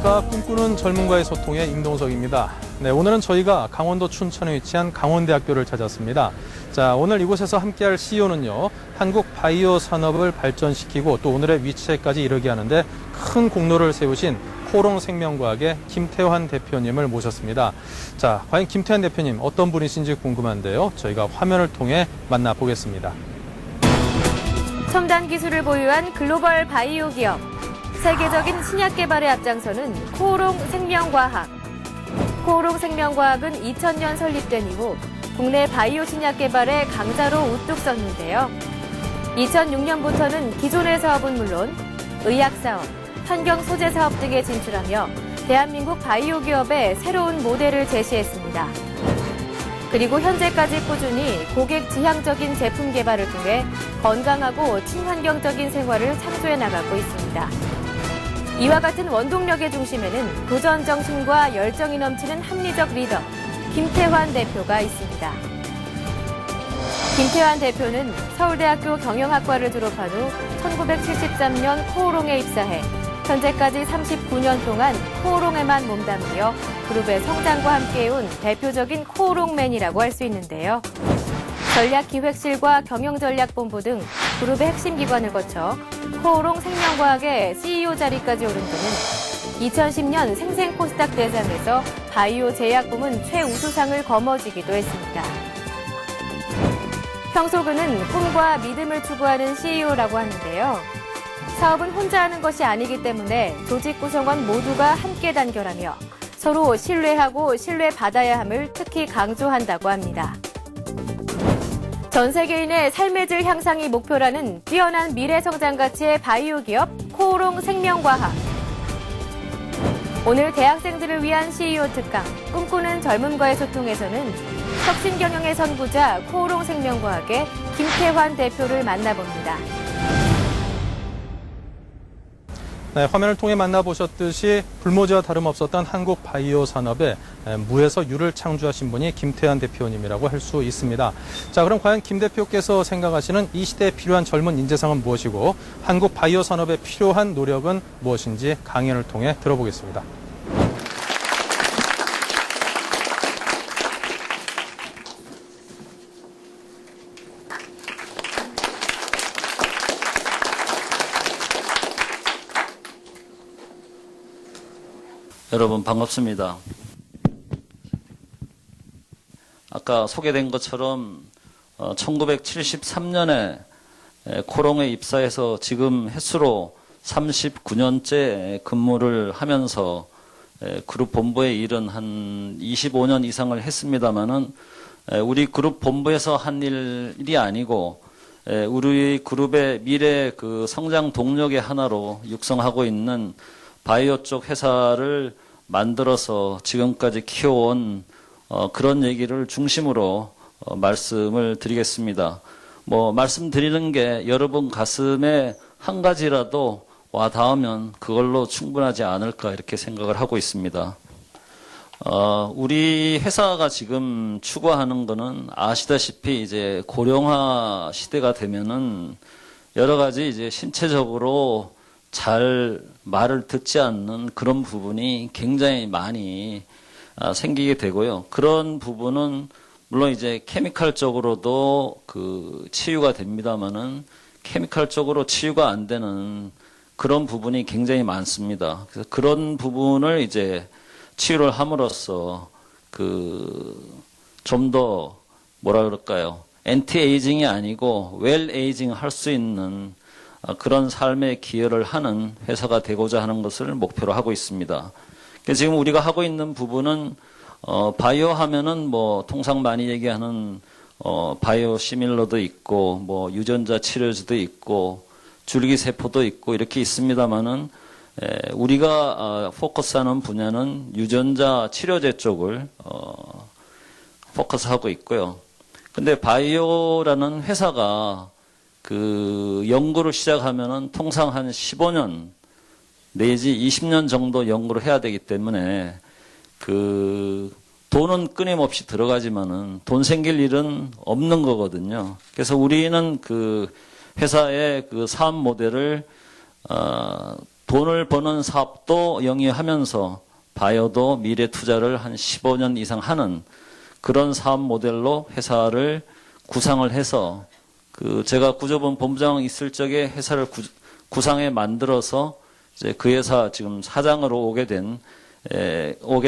안녕하십니까. 꿈꾸는 젊은과의 소통의 임동석입니다. 네, 오늘은 저희가 강원도 춘천에 위치한 강원대학교를 찾았습니다. 자, 오늘 이곳에서 함께할 CEO는요, 한국 바이오 산업을 발전시키고 또 오늘의 위치에까지 이르게 하는데 큰 공로를 세우신 코롱생명과학의 김태환 대표님을 모셨습니다. 자, 과연 김태환 대표님 어떤 분이신지 궁금한데요. 저희가 화면을 통해 만나보겠습니다. 첨단 기술을 보유한 글로벌 바이오 기업. 세계적인 신약 개발에 앞장서는 코롱생명과학. 코롱생명과학은 2000년 설립된 이후 국내 바이오 신약 개발의 강자로 우뚝 섰는데요. 2006년부터는 기존의 사업은 물론 의학사업, 환경소재 사업 등에 진출하며 대한민국 바이오 기업의 새로운 모델을 제시했습니다. 그리고 현재까지 꾸준히 고객 지향적인 제품 개발을 통해 건강하고 친환경적인 생활을 창조해 나가고 있습니다. 이와 같은 원동력의 중심에는 도전 정신과 열정이 넘치는 합리적 리더 김태환 대표가 있습니다. 김태환 대표는 서울대학교 경영학과를 졸업한 후 1973년 코오롱에 입사해 현재까지 39년 동안 코오롱에만 몸담으며 그룹의 성장과 함께해온 대표적인 코오롱맨이라고 할 수 있는데요. 전략기획실과 경영전략본부 등 그룹의 핵심 기관을 거쳐 코오롱 생명과학의 CEO 자리까지 오른 그는 2010년 생생코스닥 대상에서 바이오 제약 부문 최우수상을 거머쥐기도 했습니다. 평소 그는 꿈과 믿음을 추구하는 CEO라고 하는데요. 사업은 혼자 하는 것이 아니기 때문에 조직 구성원 모두가 함께 단결하며 서로 신뢰하고 신뢰받아야 함을 특히 강조한다고 합니다. 전 세계인의 삶의 질 향상이 목표라는 뛰어난 미래 성장 가치의 바이오 기업 코오롱 생명과학. 오늘 대학생들을 위한 CEO 특강 꿈꾸는 젊음과의 소통에서는 혁신 경영의 선구자 코오롱 생명과학의 김태환 대표를 만나봅니다. 네, 화면을 통해 만나보셨듯이 불모지와 다름없었던 한국 바이오 산업에 무에서 유를 창조하신 분이 김태환 대표님이라고 할 수 있습니다. 자, 그럼 과연 김 대표께서 생각하시는 이 시대에 필요한 젊은 인재상은 무엇이고 한국 바이오 산업에 필요한 노력은 무엇인지 강연을 통해 들어보겠습니다. 여러분 반갑습니다. 아까 소개된 것처럼 1973년에 코롱에 입사해서 지금 횟수로 39년째 근무를 하면서 그룹 본부에 일은 한 25년 이상을 했습니다마는 우리 그룹 본부에서 한 일이 아니고 우리 그룹의 미래 그 성장 동력의 하나로 육성하고 있는 바이오 쪽 회사를 만들어서 지금까지 키워온 그런 얘기를 중심으로 말씀을 드리겠습니다. 말씀드리는 게 여러분 가슴에 한 가지라도 와 닿으면 그걸로 충분하지 않을까 이렇게 생각을 하고 있습니다. 우리 회사가 지금 추구하는 거는 아시다시피 이제 고령화 시대가 되면은 여러 가지 이제 신체적으로 잘 말을 듣지 않는 그런 부분이 굉장히 많이 생기게 되고요. 그런 부분은 물론 이제 케미칼적으로도 그 치유가 됩니다만은 케미칼적으로 치유가 안 되는 그런 부분이 굉장히 많습니다. 그래서 그런 부분을 이제 치유를 함으로써 좀 더 뭐라 그럴까요? 엔티에이징이 아니고 웰에이징 할 수 있는 그런 삶에 기여를 하는 회사가 되고자 하는 것을 목표로 하고 있습니다. 지금 우리가 하고 있는 부분은 바이오 하면은 통상 많이 얘기하는 바이오 시밀러도 있고 유전자 치료제도 있고 줄기세포도 있고 이렇게 있습니다만은 우리가 포커스하는 분야는 유전자 치료제 쪽을 포커스하고 있고요. 근데 바이오라는 회사가 그 연구를 시작하면은 통상 한 15년 내지 20년 정도 연구를 해야 되기 때문에 그 돈은 끊임없이 들어가지만은 돈 생길 일은 없는 거거든요. 그래서 우리는 그 회사의 그 사업 모델을 돈을 버는 사업도 영위하면서 바이오도 미래 투자를 한 15년 이상 하는 그런 사업 모델로 회사를 구상을 해서 제가 구조본 본부장 있을 적에 회사를 구상해 만들어서 이제 그 회사 지금 사장으로 오게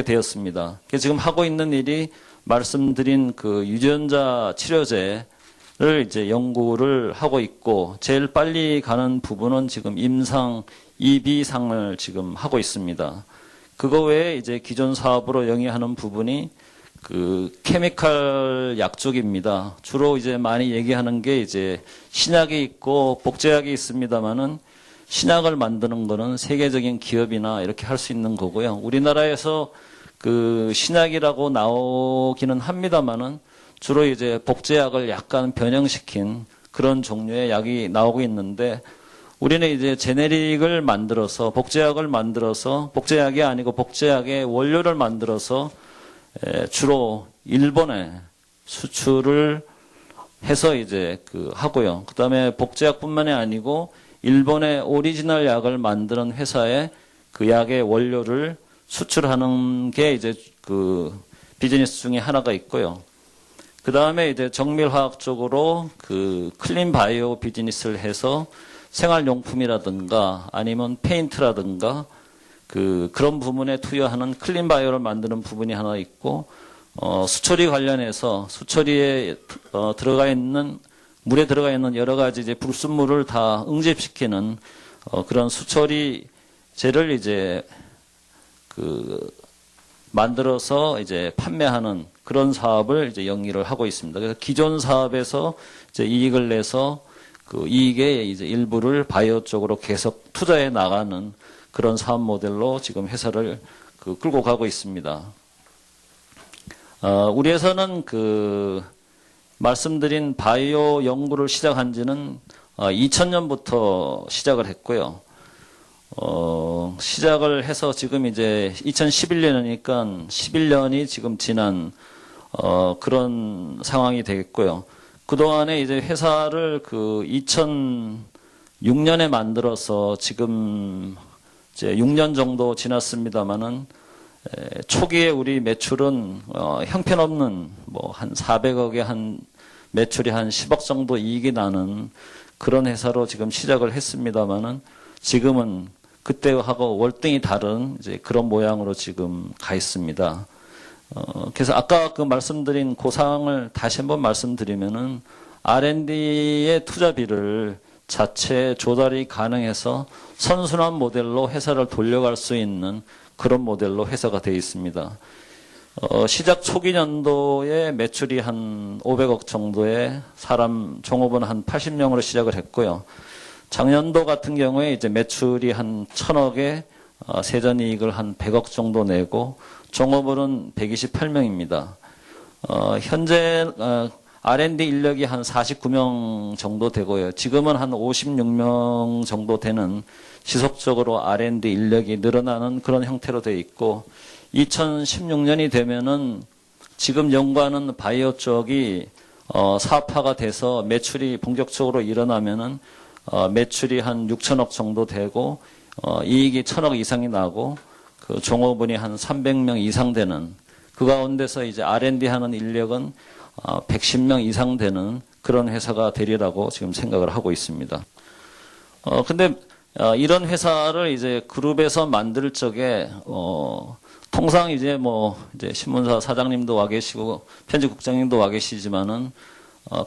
되었습니다. 지금 하고 있는 일이 말씀드린 그 유전자 치료제를 이제 연구를 하고 있고 제일 빨리 가는 부분은 지금 임상 2B상을 지금 하고 있습니다. 그거 외에 이제 기존 사업으로 영위하는 부분이 그 케미칼 약 쪽입니다. 주로 이제 많이 얘기하는 게 이제 신약이 있고 복제약이 있습니다만은 신약을 만드는 거는 세계적인 기업이나 이렇게 할 수 있는 거고요. 우리나라에서 그 신약이라고 나오기는 합니다만은 주로 이제 복제약을 약간 변형시킨 그런 종류의 약이 나오고 있는데 우리는 이제 제네릭을 만들어서 복제약을 만들어서 복제약이 아니고 복제약의 원료를 만들어서 주로 일본에 수출을 해서 이제 하고요. 그 다음에 복제약뿐만이 아니고 일본의 오리지널 약을 만드는 회사에 그 약의 원료를 수출하는 게 이제 그 비즈니스 중에 하나가 있고요. 그 다음에 이제 정밀화학 쪽으로 그 클린 바이오 비즈니스를 해서 생활용품이라든가 아니면 페인트라든가 그런 부분에 투여하는 클린 바이오를 만드는 부분이 하나 있고, 수처리 관련해서 수처리에 물에 들어가 있는 여러 가지 이제 불순물을 다 응집시키는 그런 수처리제를 이제 만들어서 이제 판매하는 그런 사업을 이제 영위를 하고 있습니다. 그래서 기존 사업에서 이제 이익을 내서 그 이익의 이제 일부를 바이오 쪽으로 계속 투자해 나가는 그런 사업 모델로 지금 회사를 끌고 가고 있습니다. 우리 회사는 말씀드린 바이오 연구를 시작한 지는 2000년부터 시작을 했고요. 시작을 해서 지금 이제 2011년이니까 11년이 지금 지난 그런 상황이 되겠고요. 그동안에 이제 회사를 2006년에 만들어서 지금 이제 6년 정도 지났습니다만은 초기에 우리 매출은 형편없는 뭐 한 400억에 한 매출이 한 10억 정도 이익이 나는 그런 회사로 지금 시작을 했습니다만은 지금은 그때하고 월등히 다른 이제 그런 모양으로 지금 가 있습니다. 그래서 아까 말씀드린 고사항을 다시 한번 말씀드리면은 R&D의 투자비를 자체 조달이 가능해서 선순환 모델로 회사를 돌려갈 수 있는 그런 모델로 회사가 되어 있습니다. 시작 초기 년도에 매출이 한 500억 정도에 종업원 한 80명으로 시작을 했고요. 작년도 같은 경우에 이제 매출이 한 1000억에 세전이익을 한 100억 정도 내고 종업원은 128명입니다. 현재 R&D 인력이 한 49명 정도 되고요. 지금은 한 56명 정도 되는 지속적으로 R&D 인력이 늘어나는 그런 형태로 되어 있고 2016년이 되면은 지금 연구하는 바이오 쪽이 사업화가 돼서 매출이 본격적으로 일어나면은 매출이 한 6천억 정도 되고 이익이 1000억 이상이 나고 그 종업원이 한 300명 이상 되는 그 가운데서 이제 R&D 하는 인력은 110명 이상 되는 그런 회사가 되리라고 지금 생각을 하고 있습니다. 근데 이런 회사를 이제 그룹에서 만들 적에 통상 이제 이제 신문사 사장님도 와 계시고 편집국장님도 와 계시지만은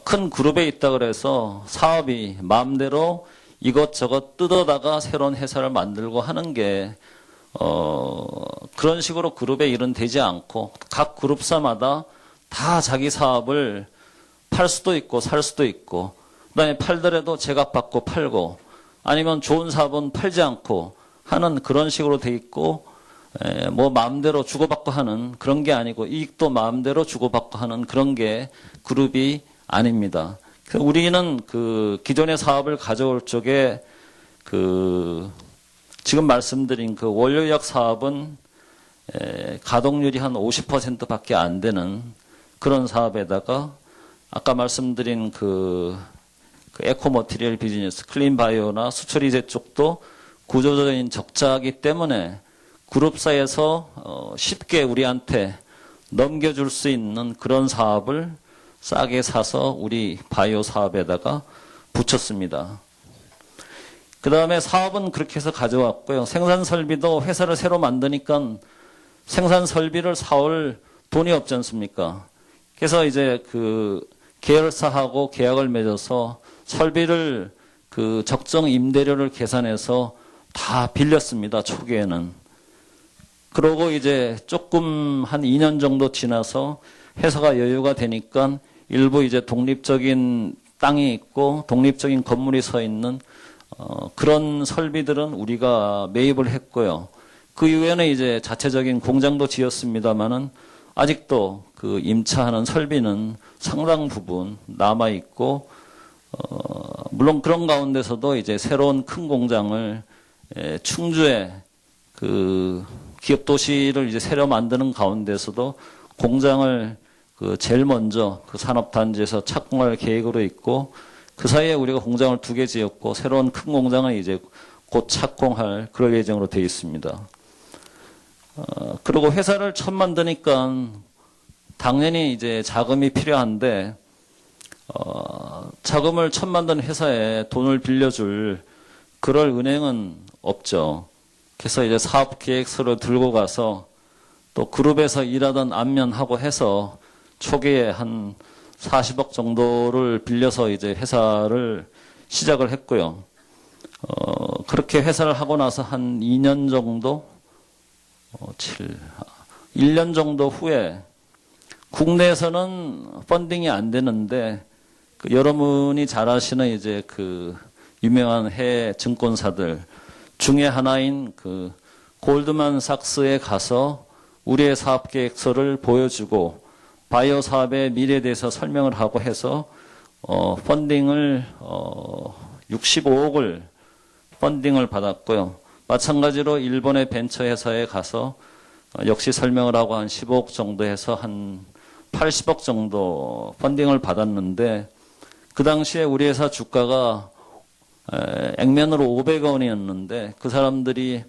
큰 그룹에 있다 그래서 사업이 마음대로 이것저것 뜯어다가 새로운 회사를 만들고 하는 게 그런 식으로 그룹의 일은 되지 않고 각 그룹사마다 다 자기 사업을 팔 수도 있고 살 수도 있고 그다음에 팔더라도 제값받고 팔고 아니면 좋은 사업은 팔지 않고 하는 그런 식으로 돼 있고 마음대로 주고받고 하는 그런 게 아니고 이익도 마음대로 주고받고 하는 그런 게 그룹이 아닙니다. 우리는 기존의 사업을 가져올 쪽에 지금 말씀드린 원료약 사업은 가동률이 한 50%밖에 안 되는 그런 사업에다가 아까 말씀드린 에코머티리얼 비즈니스, 클린 바이오나 수처리제 쪽도 구조적인 적자이기 때문에 그룹사에서 쉽게 우리한테 넘겨줄 수 있는 그런 사업을 싸게 사서 우리 바이오 사업에다가 붙였습니다. 그 다음에 사업은 그렇게 해서 가져왔고요. 생산 설비도 회사를 새로 만드니까 생산 설비를 사올 돈이 없지 않습니까? 그래서 이제 그 계열사하고 계약을 맺어서 설비를 그 적정 임대료를 계산해서 다 빌렸습니다. 초기에는. 그러고 이제 조금 한 2년 정도 지나서 회사가 여유가 되니까 일부 이제 독립적인 땅이 있고 독립적인 건물이 서 있는 그런 설비들은 우리가 매입을 했고요. 그 이후에는 이제 자체적인 공장도 지었습니다만은 아직도 그 임차하는 설비는 상당 부분 남아 있고 물론 그런 가운데서도 이제 새로운 큰 공장을 충주에 그 기업 도시를 이제 새로 만드는 가운데서도 공장을 그 제일 먼저 그 산업단지에서 착공할 계획으로 있고 그 사이에 우리가 공장을 2개 지었고 새로운 큰 공장은 이제 곧 착공할 그럴 예정으로 되어 있습니다. 그리고 회사를 처음 만드니까 당연히 이제 자금이 필요한데 자금을 처음 만든 회사에 돈을 빌려줄 그럴 은행은 없죠. 그래서 이제 사업 계획서를 들고 가서 또 그룹에서 일하던 안면하고 해서 초기에 한 40억 정도를 빌려서 이제 회사를 시작을 했고요. 그렇게 회사를 하고 나서 한 2년 정도, 1년 정도 후에 국내에서는 펀딩이 안 되는데 그 여러분이 잘 아시는 이제 그 유명한 해외 증권사들 중에 하나인 그 골드만삭스에 가서 우리의 사업 계획서를 보여주고 바이오 사업의 미래에 대해서 설명을 하고 해서 펀딩을 65억을 펀딩을 받았고요. 마찬가지로 일본의 벤처 회사에 가서 역시 설명을 하고 한 15억 정도 해서 한 80억 정도 펀딩을 받았는데 그 당시에 우리 회사 주가가 액면으로 500원이었는데 그 사람들이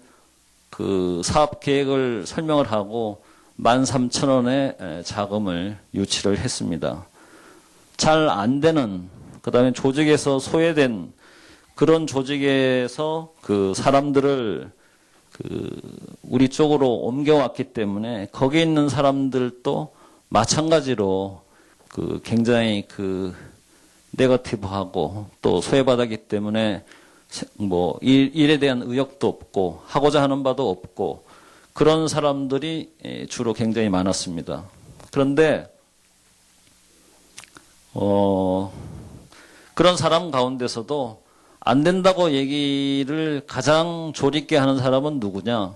그 사업 계획을 설명을 하고 13,000원의 자금을 유치를 했습니다. 잘 안 되는, 그 다음에 조직에서 소외된 그런 조직에서 그 사람들을 그 우리 쪽으로 옮겨왔기 때문에 거기 있는 사람들도 마찬가지로 그 굉장히 그 네거티브하고 또 소외받았기 때문에 뭐 일에 대한 의욕도 없고 하고자 하는 바도 없고 그런 사람들이 주로 굉장히 많았습니다. 그런데 그런 사람 가운데서도 안 된다고 얘기를 가장 조리있게 하는 사람은 누구냐?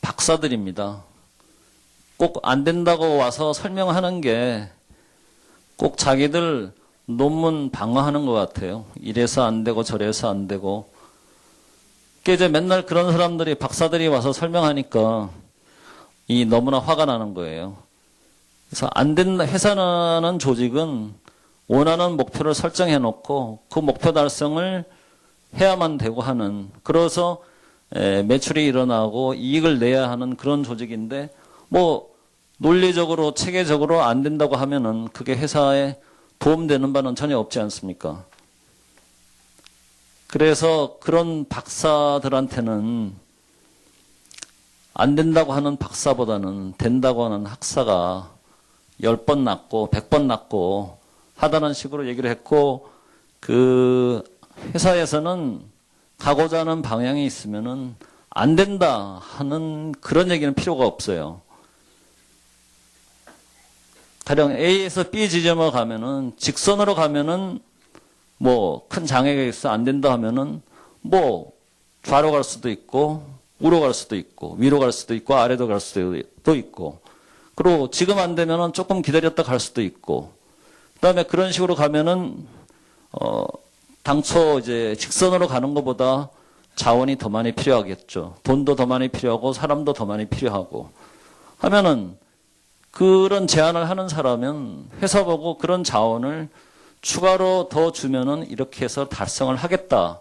박사들입니다. 꼭 안 된다고 와서 설명하는 게 꼭 자기들 논문 방어하는 것 같아요. 이래서 안 되고 저래서 안 되고. 그러니까 이제 맨날 그런 사람들이 박사들이 와서 설명하니까 너무나 화가 나는 거예요. 그래서 안 된다, 회사는 조직은 원하는 목표를 설정해 놓고 그 목표 달성을 해야만 되고 하는, 그래서 매출이 일어나고 이익을 내야 하는 그런 조직인데 뭐 논리적으로 체계적으로 안 된다고 하면은 그게 회사에 도움되는 바는 전혀 없지 않습니까? 그래서 그런 박사들한테는 안 된다고 하는 박사보다는 된다고 하는 학사가 10번 낫고 100번 낫고 하다는 식으로 얘기를 했고, 그 회사에서는 가고자 하는 방향이 있으면은 안 된다 하는 그런 얘기는 필요가 없어요. 가령 A에서 B 지점으로 가면은 직선으로 가면은 뭐 큰 장애가 있어 안 된다 하면은 뭐 좌로 갈 수도 있고 우로 갈 수도 있고 위로 갈 수도 있고 아래로 갈 수도 있고, 그리고 지금 안 되면은 조금 기다렸다 갈 수도 있고, 그다음에 그런 식으로 가면은 당초 이제 직선으로 가는 것보다 자원이 더 많이 필요하겠죠. 돈도 더 많이 필요하고 사람도 더 많이 필요하고 하면은 그런 제안을 하는 사람은 회사 보고 그런 자원을 추가로 더 주면은 이렇게 해서 달성을 하겠다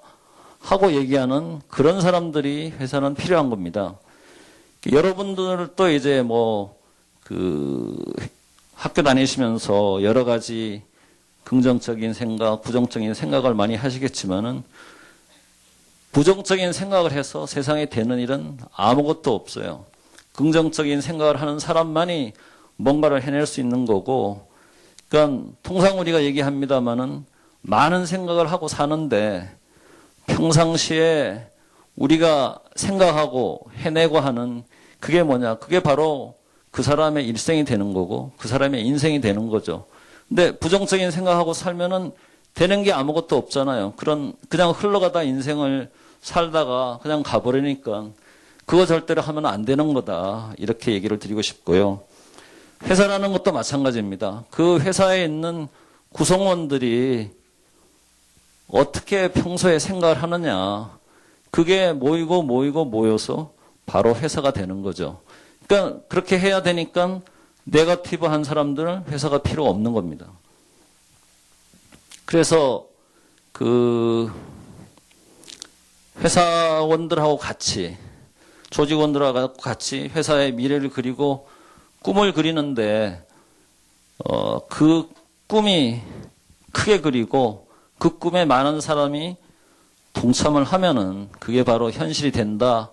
하고 얘기하는 그런 사람들이 회사는 필요한 겁니다. 여러분들도 이제 학교 다니시면서 여러 가지 긍정적인 생각, 부정적인 생각을 많이 하시겠지만은 부정적인 생각을 해서 세상에 되는 일은 아무것도 없어요. 긍정적인 생각을 하는 사람만이 뭔가를 해낼 수 있는 거고, 그러니까 통상 우리가 얘기합니다마는 많은 생각을 하고 사는데 평상시에 우리가 생각하고 해내고 하는 그게 뭐냐? 그게 바로 그 사람의 일생이 되는 거고 그 사람의 인생이 되는 거죠. 근데 부정적인 생각하고 살면은 되는 게 아무것도 없잖아요. 그냥 흘러가다 인생을 살다가 그냥 가버리니까 그거 절대로 하면 안 되는 거다. 이렇게 얘기를 드리고 싶고요. 회사라는 것도 마찬가지입니다. 그 회사에 있는 구성원들이 어떻게 평소에 생각을 하느냐. 그게 모여서 바로 회사가 되는 거죠. 그러니까 그렇게 해야 되니까 네거티브한 사람들은 회사가 필요 없는 겁니다. 그래서 회사원들하고 같이, 조직원들하고 같이 회사의 미래를 그리고 꿈을 그리는데 그 꿈이 크게 그리고 그 꿈에 많은 사람이 동참을 하면은 그게 바로 현실이 된다.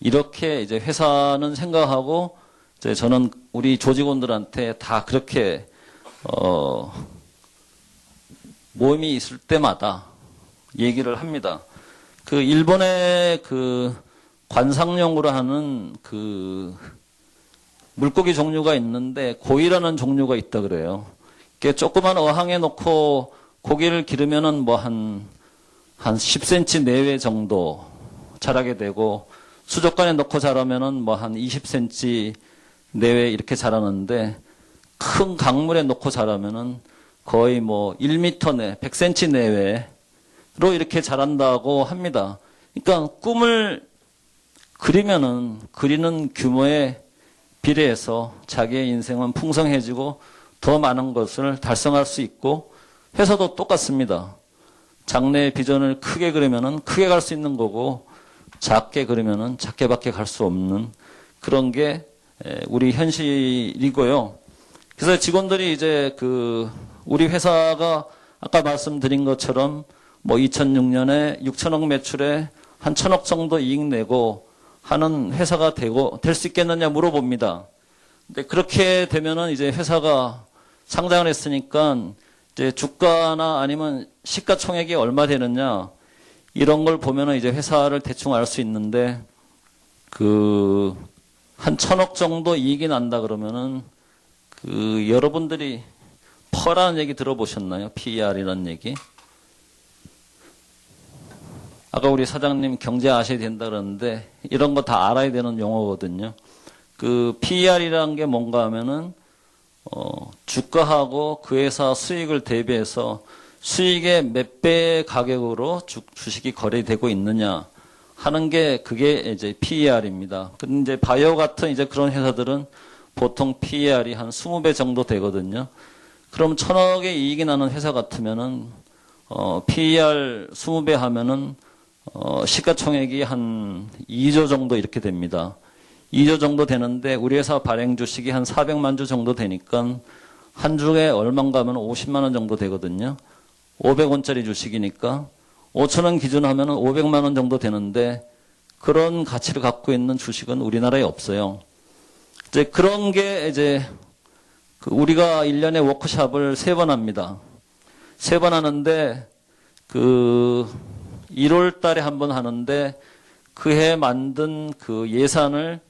이렇게 이제 회사는 생각하고 이제 저는 우리 조직원들한테 다 그렇게 모임이 있을 때마다 얘기를 합니다. 일본의 관상용으로 하는 물고기 종류가 있는데 고이라는 종류가 있다 그래요. 이게 조그만 어항에 놓고 고기를 기르면은 한 10cm 내외 정도 자라게 되고 수족관에 넣고 자라면은 한 20cm 내외 이렇게 자라는데 큰 강물에 넣고 자라면은 거의 1m 내, 100cm 내외로 이렇게 자란다고 합니다. 그러니까 꿈을 그리면은 그리는 규모에 비례해서 자기의 인생은 풍성해지고 더 많은 것을 달성할 수 있고 회사도 똑같습니다. 장래의 비전을 크게 그리면은 크게 갈 수 있는 거고 작게 그리면은 작게밖에 갈 수 없는 그런 게 우리 현실이고요. 그래서 직원들이 이제 우리 회사가 아까 말씀드린 것처럼 2006년에 6천억 매출에 한 1,000억 정도 이익 내고 하는 회사가 될 수 있겠느냐 물어봅니다. 근데 그렇게 되면은 이제 회사가 상장을 했으니까 이제 주가나 아니면 시가총액이 얼마 되느냐 이런 걸 보면은 이제 회사를 대충 알 수 있는데 한 1,000억 정도 이익이 난다 그러면은 여러분들이 퍼라는 얘기 들어보셨나요? PER이라는 얘기. 아까 우리 사장님 경제 아셔야 된다 그러는데 이런 거 다 알아야 되는 용어거든요. PER이라는 게 뭔가 하면은 주가하고 그 회사 수익을 대비해서 수익의 몇 배의 가격으로 주식이 거래되고 있느냐 하는 게 그게 이제 PER입니다. 근데 이제 바이오 같은 이제 그런 회사들은 보통 PER이 한 20배 정도 되거든요. 그럼 1,000억의 이익이 나는 회사 같으면은 PER 20배 하면은 시가총액이 한 2조 정도 이렇게 됩니다. 2조 정도 되는데 우리 회사 발행 주식이 한 400만 주 정도 되니까 한 주에 얼마인가 하면 50만 원 정도 되거든요. 500원짜리 주식이니까 5,000원 기준 하면은 500만 원 정도 되는데 그런 가치를 갖고 있는 주식은 우리나라에 없어요. 이제 그런 게 이제 우리가 1년에 워크숍을 3번 합니다. 3번 하는데 1월 달에 한 번 하는데 그해 만든 예산을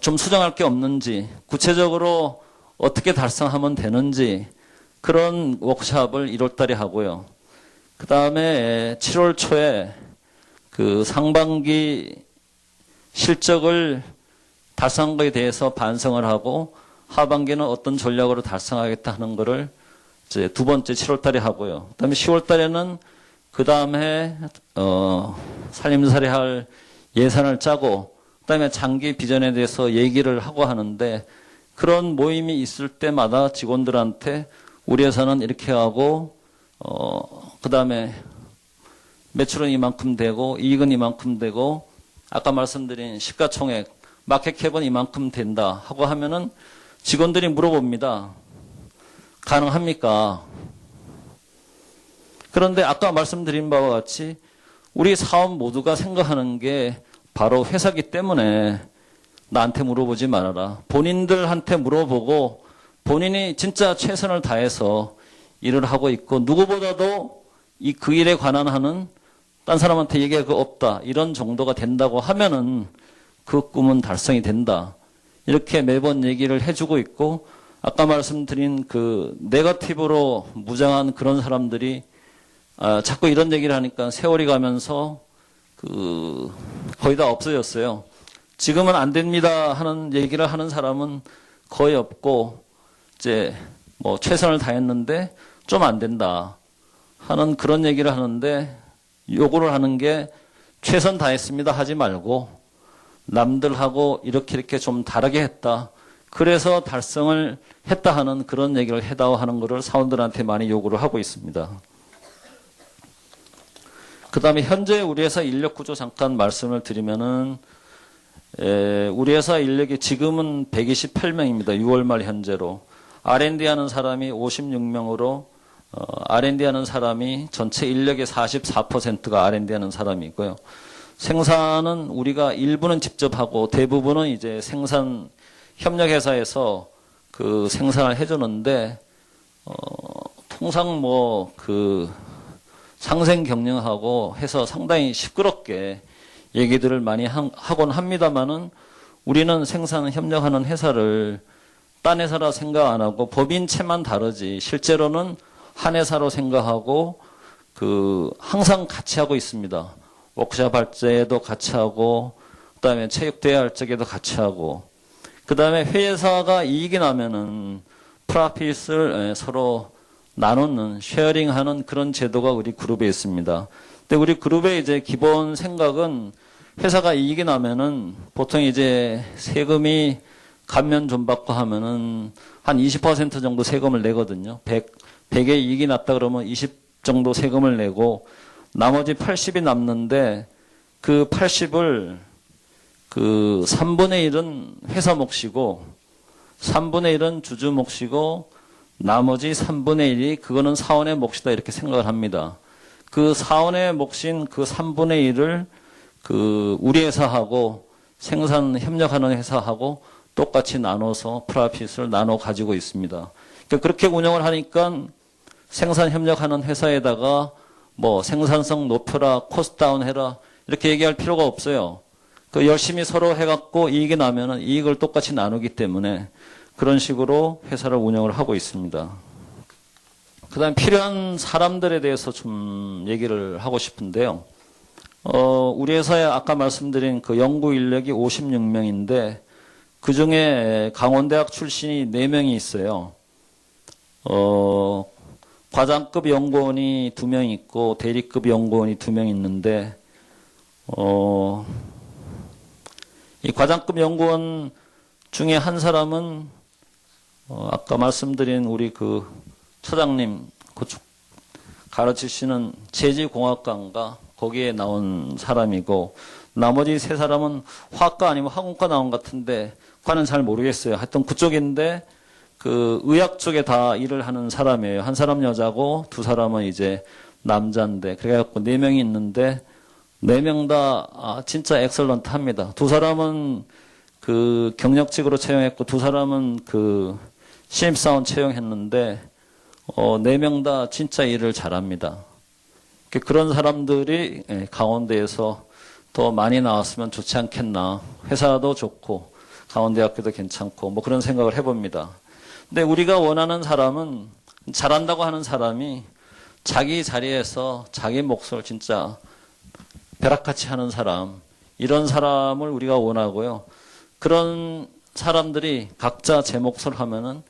좀 수정할 게 없는지 구체적으로 어떻게 달성하면 되는지 그런 워크숍을 1월 달에 하고요. 그 다음에 7월 초에 상반기 실적을 달성한 것에 대해서 반성을 하고 하반기는 어떤 전략으로 달성하겠다 하는 거를 이제 두 번째 7월 달에 하고요. 그 다음에 10월 달에는 그 다음에 살림살이 할 예산을 짜고 그 다음에 장기 비전에 대해서 얘기를 하고 하는데 그런 모임이 있을 때마다 직원들한테 우리 회사는 이렇게 하고 그 다음에 매출은 이만큼 되고 이익은 이만큼 되고 아까 말씀드린 시가총액 마켓캡은 이만큼 된다 하고 하면은 직원들이 물어봅니다. 가능합니까? 그런데 아까 말씀드린 바와 같이 우리 사업 모두가 생각하는 게 바로 회사기 때문에 나한테 물어보지 말아라. 본인들한테 물어보고 본인이 진짜 최선을 다해서 일을 하고 있고 누구보다도 그 일에 관한 하는 딴 사람한테 얘기할 거 없다. 이런 정도가 된다고 하면은 그 꿈은 달성이 된다. 이렇게 매번 얘기를 해주고 있고 아까 말씀드린 그 네거티브로 무장한 그런 사람들이 자꾸 이런 얘기를 하니까 세월이 가면서 거의 다 없어졌어요. 지금은 안 됩니다 하는 얘기를 하는 사람은 거의 없고 이제 뭐 최선을 다했는데 좀 안 된다 하는 그런 얘기를 하는데 요구를 하는 게 최선 다했습니다 하지 말고 남들하고 이렇게 좀 다르게 했다. 그래서 달성을 했다 하는 그런 얘기를 해다오 하는 것을 사원들한테 많이 요구를 하고 있습니다. 그 다음에 현재 우리 회사 인력 구조 잠깐 말씀을 드리면은 우리 회사 인력이 지금은 128명입니다. 6월 말 현재로. R&D 하는 사람이 56명으로 R&D 하는 사람이 전체 인력의 44%가 R&D 하는 사람이고요. 생산은 우리가 일부는 직접 하고 대부분은 이제 생산 협력회사에서 그 생산을 해주는데 통상 뭐 그 상생 경영하고 해서 상당히 시끄럽게 얘기들을 많이 하곤 합니다만은 우리는 생산 협력하는 회사를 딴 회사라 생각 안 하고 법인체만 다르지 실제로는 한 회사로 생각하고 항상 같이 하고 있습니다. 워크숍 할 때도 같이 하고 그다음에 체육대회 할 적에도 같이 하고 그다음에 회사가 이익이 나면은 프로핏을 서로 나누는 쉐어링하는 그런 제도가 우리 그룹에 있습니다. 근데 우리 그룹의 이제 기본 생각은 회사가 이익이 나면은 보통 이제 세금이 감면 좀 받고 하면은 한 20% 정도 세금을 내거든요. 100의 이익이 났다 그러면 20 정도 세금을 내고 나머지 80이 남는데 그 80을 3분의 1은 회사 몫이고 3분의 1은 주주 몫이고 나머지 3분의 1이 그거는 사원의 몫이다 이렇게 생각을 합니다. 그 사원의 몫인 그 3분의 1을 우리 회사하고 생산 협력하는 회사하고 똑같이 나눠서 프로핏을 나눠 가지고 있습니다. 그러니까 그렇게 운영을 하니까 생산 협력하는 회사에다가 뭐 생산성 높여라, 코스트 다운 해라 이렇게 얘기할 필요가 없어요. 열심히 서로 해갖고 이익이 나면은 이익을 똑같이 나누기 때문에 그런 식으로 회사를 운영을 하고 있습니다. 그 다음에 필요한 사람들에 대해서 좀 얘기를 하고 싶은데요. 우리 회사에 아까 말씀드린 그 연구 인력이 56명인데 그 중에 강원대학 출신이 4명이 있어요. 과장급 연구원이 2명 있고 대리급 연구원이 2명 있는데 이 과장급 연구원 중에 한 사람은 아까 말씀드린 우리 그 처장님 그쪽 가르치시는 재질공학과인가 거기에 나온 사람이고 나머지 3사람은 화학과 아니면 학원과 나온 것 같은데 과는 잘 모르겠어요. 하여튼 그쪽인데 그 의학 쪽에 다 일을 하는 사람이에요. 한 사람 여자고 2사람은 이제 남자인데 그래갖고 4명이 있는데 4명 다 진짜 엑설런트 합니다. 2사람은 그 경력직으로 채용했고 2사람은 그 신입사원 채용했는데 4명 다 진짜 일을 잘합니다. 그런 사람들이 강원대에서 더 많이 나왔으면 좋지 않겠나. 회사도 좋고 강원대학교도 괜찮고 뭐 그런 생각을 해봅니다. 근데 우리가 원하는 사람은 잘한다고 하는 사람이 자기 자리에서 자기 몫을 진짜 벼락같이 하는 사람 이런 사람을 우리가 원하고요. 그런 사람들이 각자 제 몫을 하면은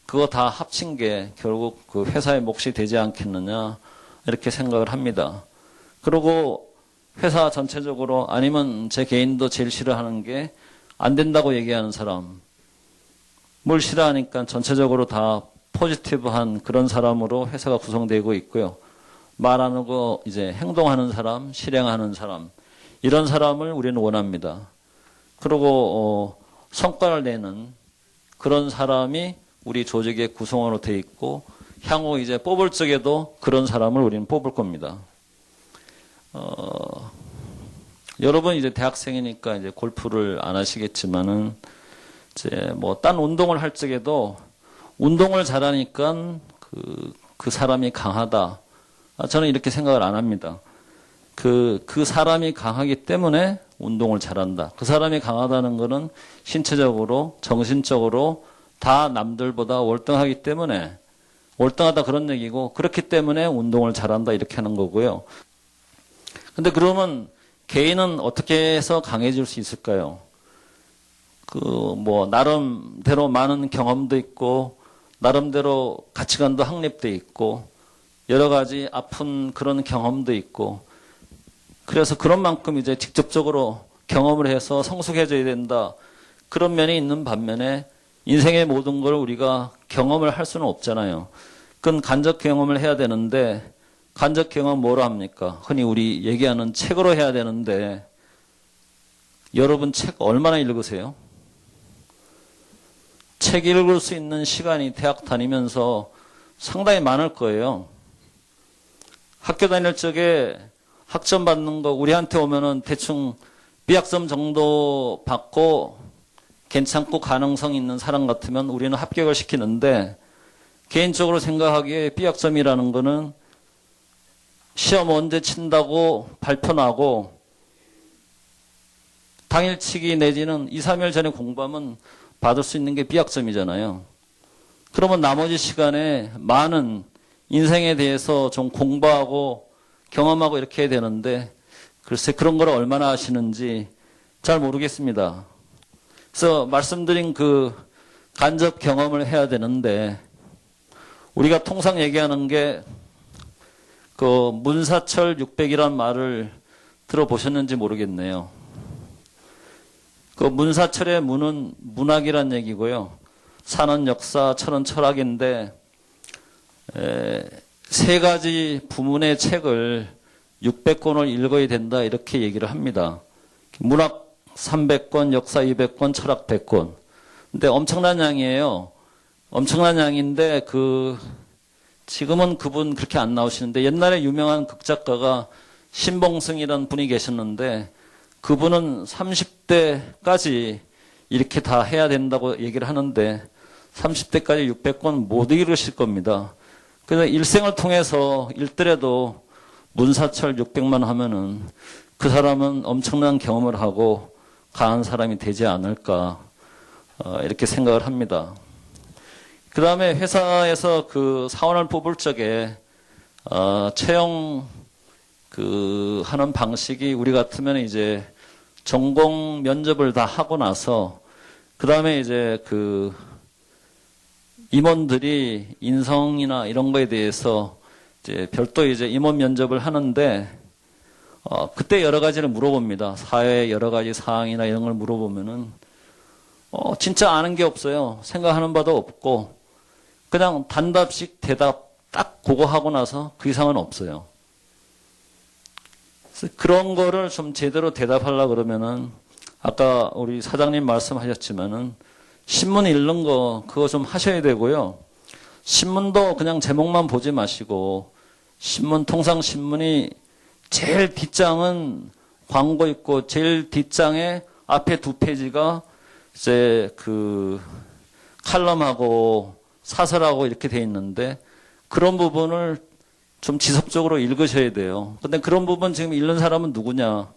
그거 다 합친 게 결국 그 회사의 몫이 되지 않겠느냐 이렇게 생각을 합니다. 그리고 회사 전체적으로 아니면 제 개인도 제일 싫어하는 게 안 된다고 얘기하는 사람 뭘 싫어하니까 전체적으로 다 포지티브한 그런 사람으로 회사가 구성되고 있고요. 말하는 거 이제 행동하는 사람, 실행하는 사람, 이런 사람을 우리는 원합니다. 그리고 성과를 내는 그런 사람이 우리 조직의 구성원으로 돼 있고 향후 이제 뽑을 적에도 그런 사람을 우리는 뽑을 겁니다. 여러분 이제 대학생이니까 이제 골프를 안 하시겠지만은 이제 뭐 딴 운동을 할 적에도 운동을 잘하니까 그 사람이 강하다. 저는 이렇게 생각을 안 합니다. 그 사람이 강하기 때문에 운동을 잘한다. 그 사람이 강하다는 것은 신체적으로, 정신적으로 다 남들보다 월등하기 때문에, 월등하다 그런 얘기고, 그렇기 때문에 운동을 잘한다 이렇게 하는 거고요. 근데 그러면 개인은 어떻게 해서 강해질 수 있을까요? 나름대로 많은 경험도 있고, 나름대로 가치관도 확립돼 있고, 여러 가지 아픈 그런 경험도 있고, 그래서 그런 만큼 이제 직접적으로 경험을 해서 성숙해져야 된다. 그런 면이 있는 반면에 인생의 모든 걸 우리가 경험을 할 수는 없잖아요. 그건 간접 경험을 해야 되는데, 간접 경험 뭐로 합니까? 흔히 우리 얘기하는 책으로 해야 되는데, 여러분 책 얼마나 읽으세요? 책 읽을 수 있는 시간이 대학 다니면서 상당히 많을 거예요. 학교 다닐 적에 학점 받는 거 우리한테 오면은 대충 B학점 정도 받고 괜찮고 가능성 있는 사람 같으면 우리는 합격을 시키는데 개인적으로 생각하기에 B학점이라는 거는 시험 언제 친다고 발표 나고 당일치기 내지는 2, 3일 전에 공부하면 받을 수 있는 게 B학점이잖아요. 그러면 나머지 시간에 많은 인생에 대해서 좀 공부하고 경험하고 이렇게 해야 되는데 글쎄 그런 걸 얼마나 하시는지 잘 모르겠습니다. 그래서 말씀드린 그 간접 경험을 해야 되는데 우리가 통상 얘기하는 게 그 문사철 600이란 말을 들어보셨는지 모르겠네요. 그 문사철의 문은 문학이란 얘기고요. 사는 역사, 철은 철학인데 세 가지 부문의 책을 600권을 읽어야 된다 이렇게 얘기를 합니다. 문학 300권, 역사 200권, 철학 100권. 근데 엄청난 양이에요. 엄청난 양인데 지금은 그분 그렇게 안 나오시는데 옛날에 유명한 극작가가 신봉승이라는 분이 계셨는데 그분은 30대까지 이렇게 다 해야 된다고 얘기를 하는데 30대까지 600권 못 읽으실 겁니다. 그래서 일생을 통해서 읽더라도 문사철 600만 하면은 그 사람은 엄청난 경험을 하고 강한 사람이 되지 않을까 이렇게 생각을 합니다. 그 다음에 회사에서 그 사원을 뽑을 적에 채용 하는 방식이 우리 같으면 이제 전공 면접을 다 하고 나서 그 다음에 이제 임원들이 인성이나 이런 거에 대해서 이제 별도 이제 임원 면접을 하는데 그때 여러 가지를 물어봅니다. 사회 여러 가지 사항이나 이런 걸 물어보면은 진짜 아는 게 없어요. 생각하는 바도 없고 그냥 단답식 대답 딱 그거 하고 나서 그 이상은 없어요. 그래서 그런 거를 좀 제대로 대답하려고 그러면은 아까 우리 사장님 말씀하셨지만은 신문 읽는 거 그거 좀 하셔야 되고요. 신문도 그냥 제목만 보지 마시고 통상 신문이 제일 뒷장은 광고 있고 제일 뒷장에 앞에 2페이지가 이제 칼럼하고 사설하고 이렇게 돼 있는데 그런 부분을 좀 지속적으로 읽으셔야 돼요. 근데 그런 부분 지금 읽는 사람은 누구냐?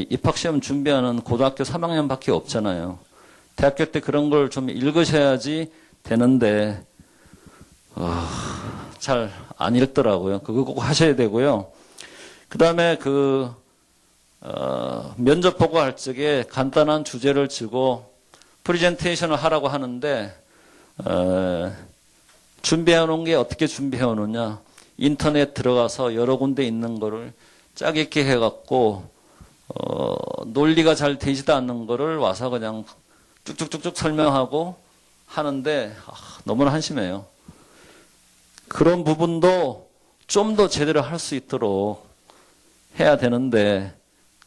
입학시험 준비하는 고등학교 3학년밖에 없잖아요. 대학교 때 그런 걸 좀 읽으셔야지 되는데 잘 안 읽더라고요. 그거 꼭 하셔야 되고요. 그 다음에 면접 보고할 적에 간단한 주제를 쥐고 프레젠테이션을 하라고 하는데 준비해 놓은 게 어떻게 준비해 오느냐? 인터넷 들어가서 여러 군데 있는 거를 짜깁기 해갖고 논리가 잘 되지도 않는 거를 와서 그냥 쭉쭉쭉쭉 설명하고 하는데 너무나 한심해요. 그런 부분도 좀 더 제대로 할 수 있도록 해야 되는데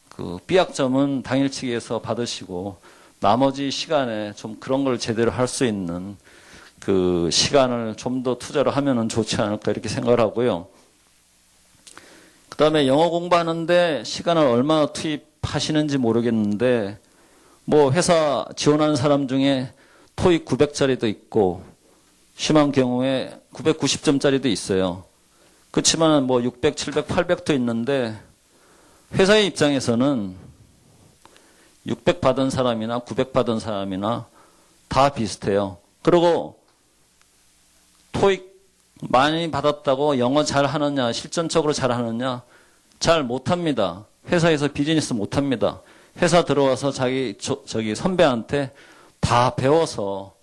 그 B학점은 당일치기에서 받으시고 나머지 시간에 좀 그런 걸 제대로 할 수 있는 그 시간을 좀 더 투자를 하면은 좋지 않을까 이렇게 생각을 하고요. 그 다음에 영어 공부하는데 시간을 얼마나 투입하시는지 모르겠는데 뭐 회사 지원하는 사람 중에 토익 900짜리도 있고 심한 경우에 990점짜리도 있어요. 그렇지만 뭐 600, 700, 800도 있는데 회사의 입장에서는 600 받은 사람이나 900 받은 사람이나 다 비슷해요. 그리고 토익 많이 받았다고 영어 잘 하느냐, 실전적으로 잘 하느냐, 잘 못합니다. 회사에서 비즈니스 못합니다. 회사 들어와서 저기 선배한테 다 배워서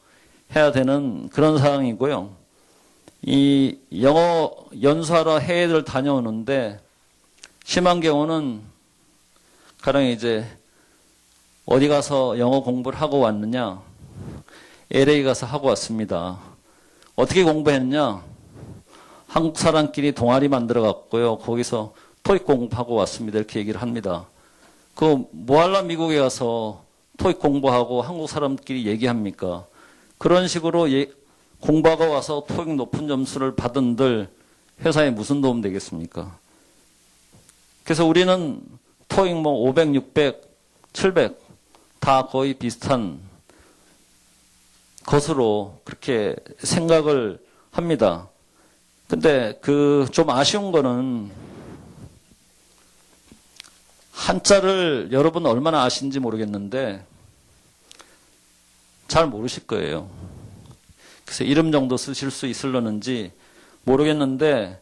해야 되는 그런 상황이고요. 이 영어 연수하러 해외를 다녀오는데 심한 경우는 가령 이제 어디 가서 영어 공부를 하고 왔느냐, LA 가서 하고 왔습니다. 어떻게 공부했냐? 한국 사람끼리 동아리 만들어 갔고요. 거기서 토익 공부하고 왔습니다. 이렇게 얘기를 합니다. 그 뭐 하려 미국에 가서 토익 공부하고 한국 사람끼리 얘기합니까? 그런 식으로 공부하고 와서 토익 높은 점수를 받은들 회사에 무슨 도움 되겠습니까? 그래서 우리는 토익 뭐 500, 600, 700 다 거의 비슷한 것으로 그렇게 생각을 합니다. 근데 그 좀 아쉬운 거는 한자를 여러분 얼마나 아시는지 모르겠는데 잘 모르실 거예요. 그래서 이름 정도 쓰실 수 있을려는지 모르겠는데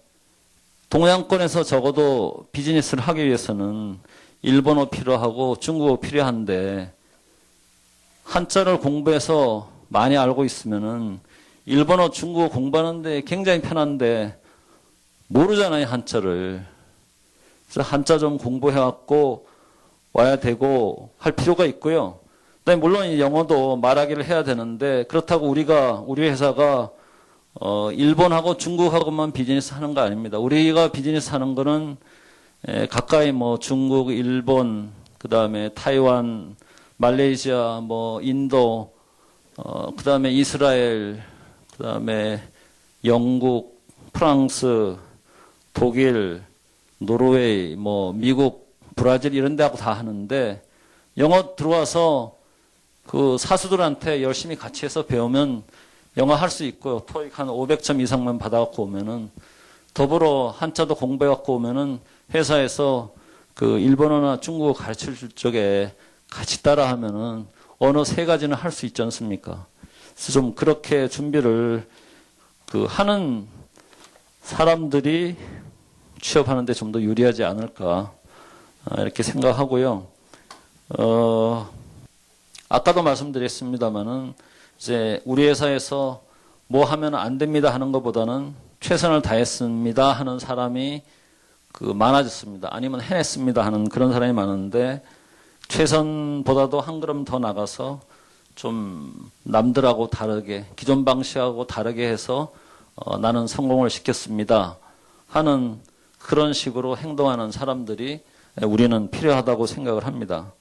동양권에서 적어도 비즈니스를 하기 위해서는 일본어 필요하고 중국어 필요한데 한자를 공부해서 많이 알고 있으면은 일본어, 중국어 공부하는데 굉장히 편한데 모르잖아요, 한자를. 그래서 한자 좀 공부해갖고 와야 되고 할 필요가 있고요. 그다음에 물론 이 영어도 말하기를 해야 되는데 그렇다고 우리 회사가 일본하고 중국하고만 비즈니스 하는 거 아닙니다. 우리가 비즈니스 하는 거는 가까이 뭐 중국, 일본, 그다음에 타이완, 말레이시아, 뭐 인도, 그다음에 이스라엘, 그다음에 영국, 프랑스, 독일, 노르웨이, 뭐 미국, 브라질 이런 데하고 다 하는데 영어 들어와서 그 사수들한테 열심히 같이 해서 배우면 영어 할 수 있고요. 토익 한 500점 이상만 받아갖고 오면은 더불어 한자도 공부해갖고 오면은 회사에서 그 일본어나 중국어 가르칠 적에 같이 따라 하면은 언어 3가지는 할 수 있지 않습니까? 그래서 좀 그렇게 준비를 그 하는 사람들이 취업하는데 좀 더 유리하지 않을까 이렇게 생각하고요. 아까도 말씀드렸습니다만은 이제 우리 회사에서 뭐 하면 안 됩니다 하는 것보다는 최선을 다했습니다 하는 사람이 그 많아졌습니다. 아니면 해냈습니다 하는 그런 사람이 많은데 최선보다도 한 걸음 더 나가서 좀 남들하고 다르게 기존 방식하고 다르게 해서 나는 성공을 시켰습니다 하는 그런 식으로 행동하는 사람들이 우리는 필요하다고 생각을 합니다.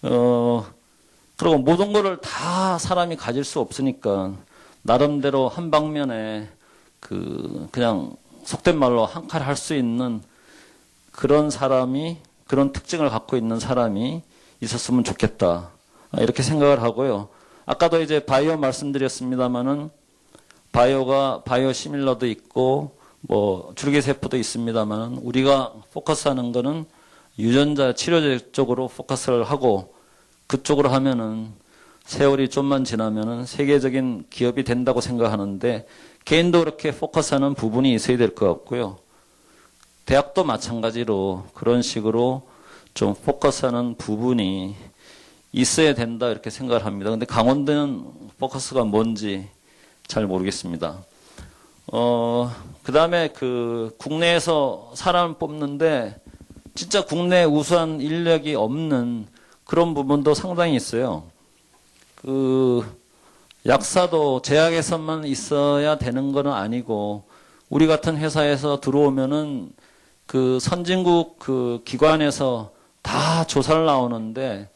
그리고 모든 것을 다 사람이 가질 수 없으니까 나름대로 한 방면에 그냥 속된 말로 한 칼 할 수 있는 그런 사람이 그런 특징을 갖고 있는 사람이 있었으면 좋겠다 이렇게 생각을 하고요. 아까도 이제 바이오 말씀드렸습니다만은 바이오 시밀러도 있고 뭐 줄기세포도 있습니다만은 우리가 포커스하는 거는 유전자 치료 쪽으로 포커스를 하고 그쪽으로 하면은 세월이 좀만 지나면은 세계적인 기업이 된다고 생각하는데 개인도 그렇게 포커스하는 부분이 있어야 될 것 같고요. 대학도 마찬가지로 그런 식으로 좀 포커스하는 부분이 있어야 된다 이렇게 생각을 합니다. 근데 강원대는 포커스가 뭔지 잘 모르겠습니다. 그 다음에 국내에서 사람을 뽑는데 진짜 국내 우수한 인력이 없는 그런 부분도 상당히 있어요. 약사도 제약에서만 있어야 되는 건 아니고 우리 같은 회사에서 들어오면은 그 선진국 그 기관에서 다 조사를 나오는데